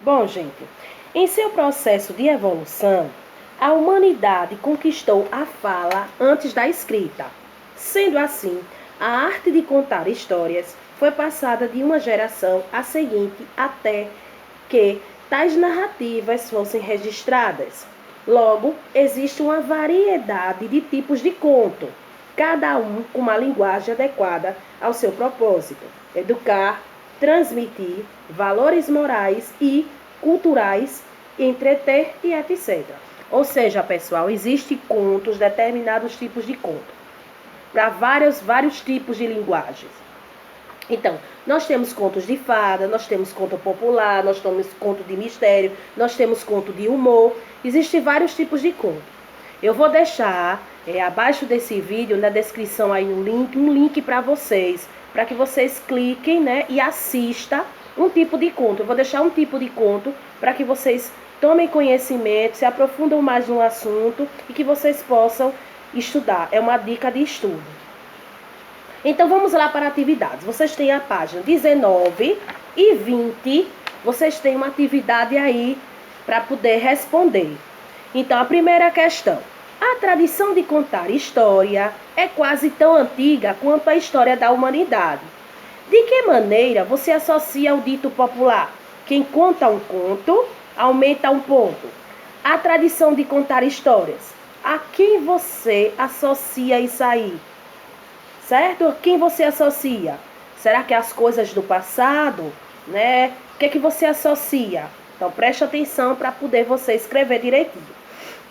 Bom, gente, em seu processo de evolução, a humanidade conquistou a fala antes da escrita. Sendo assim, a arte de contar histórias foi passada de uma geração à seguinte até que tais narrativas fossem registradas. Logo, existe uma variedade de tipos de conto, cada um com uma linguagem adequada ao seu propósito: educar, transmitir valores morais e culturais, entreter e etc. Ou seja, pessoal, existem contos, determinados tipos de conto, para vários tipos de linguagens. Então, nós temos contos de fada, nós temos conto popular, nós temos conto de mistério, nós temos conto de humor. Existem vários tipos de conto. Eu vou deixar abaixo desse vídeo, na descrição aí um link para vocês, para que vocês cliquem, né, e assistam um tipo de conto. Eu vou deixar um tipo de conto para que vocês tomem conhecimento, se aprofundam mais no assunto e que vocês possam estudar. É uma dica de estudo. Então vamos lá para atividades. Vocês têm a página 19 e 20. Vocês têm uma atividade aí para poder responder. Então a primeira questão: a tradição de contar história é quase tão antiga quanto a história da humanidade. De que maneira você associa o dito popular? Quem conta um conto, aumenta um ponto. A tradição de contar histórias. A quem você associa isso aí? Certo? A quem você associa? Será que é as coisas do passado? Né? O que é que você associa? Então preste atenção para poder você escrever direitinho.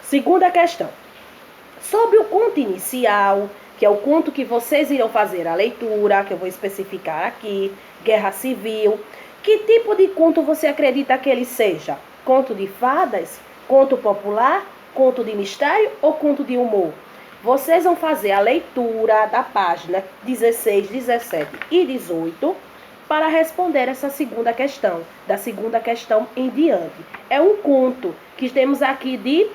Segunda questão: sobre o conto inicial, que é o conto que vocês irão fazer a leitura, que eu vou especificar aqui, Guerra Civil, que tipo de conto você acredita que ele seja? Conto de fadas? Conto popular? Conto de mistério ou conto de humor? Vocês vão fazer a leitura da página 16, 17 e 18 para responder essa segunda questão, da segunda questão em diante. É um conto que temos aqui de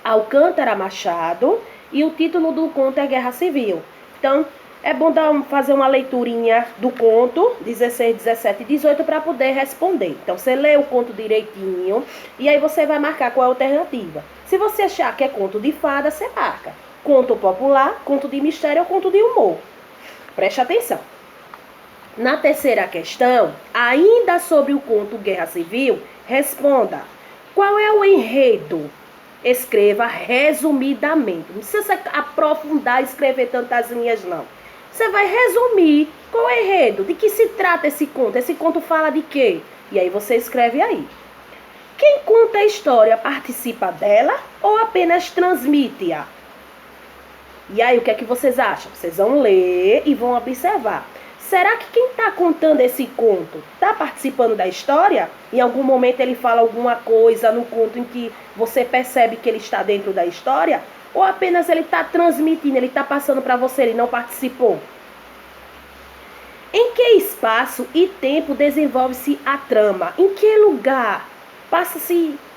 Alcântara Machado e o título do conto é Guerra Civil. Então, é bom fazer uma leiturinha do conto 16, 17 e 18 para poder responder. Então, você lê o conto direitinho e aí você vai marcar qual é a alternativa. Se você achar que é conto de fada, você marca conto popular, conto de mistério ou conto de humor. Preste atenção. Na terceira questão, ainda sobre o conto Guerra Civil, responda: qual é o enredo? Escreva resumidamente. Não precisa aprofundar e escrever tantas linhas, não. Você vai resumir qual é o enredo, de que se trata esse conto. Esse conto fala de quê? E aí você escreve aí. Quem conta a história participa dela ou apenas transmite-a? E aí o que é que vocês acham? Vocês vão ler e vão observar. Será que quem está contando esse conto está participando da história? Em algum momento ele fala alguma coisa no conto em que você percebe que ele está dentro da história? Ou apenas ele está transmitindo, ele está passando para você, ele não participou? Em que espaço e tempo desenvolve-se a trama? Em que lugar?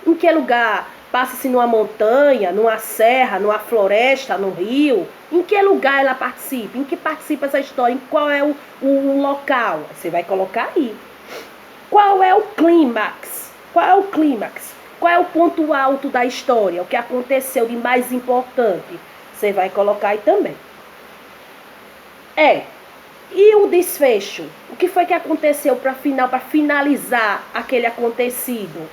Em que lugar? Passa-se numa montanha, numa serra, numa floresta, no rio? Em que lugar ela participa? Em que participa essa história? Em qual é o local? Você vai colocar aí. Qual é o clímax? Qual é o clímax? Qual é o ponto alto da história? O que aconteceu de mais importante? Você vai colocar aí também. E o desfecho? O que foi que aconteceu para finalizar aquele acontecido?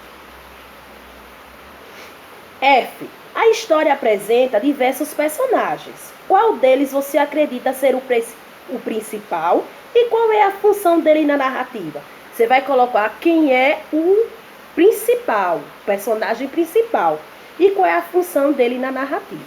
F. A história apresenta diversos personagens. Qual deles você acredita ser o principal e qual é a função dele na narrativa? Você vai colocar quem é o principal, o personagem principal, e qual é a função dele na narrativa.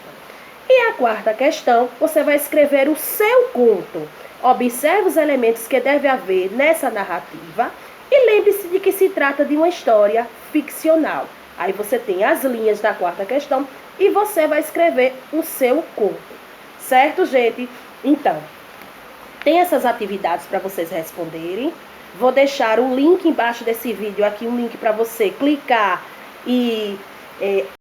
E a quarta questão, você vai escrever o seu conto. Observe os elementos que deve haver nessa narrativa e lembre-se de que se trata de uma história ficcional. Aí você tem as linhas da quarta questão e você vai escrever o seu conto. Certo, gente? Então, tem essas atividades para vocês responderem. Vou deixar um link embaixo desse vídeo aqui, um link para você clicar e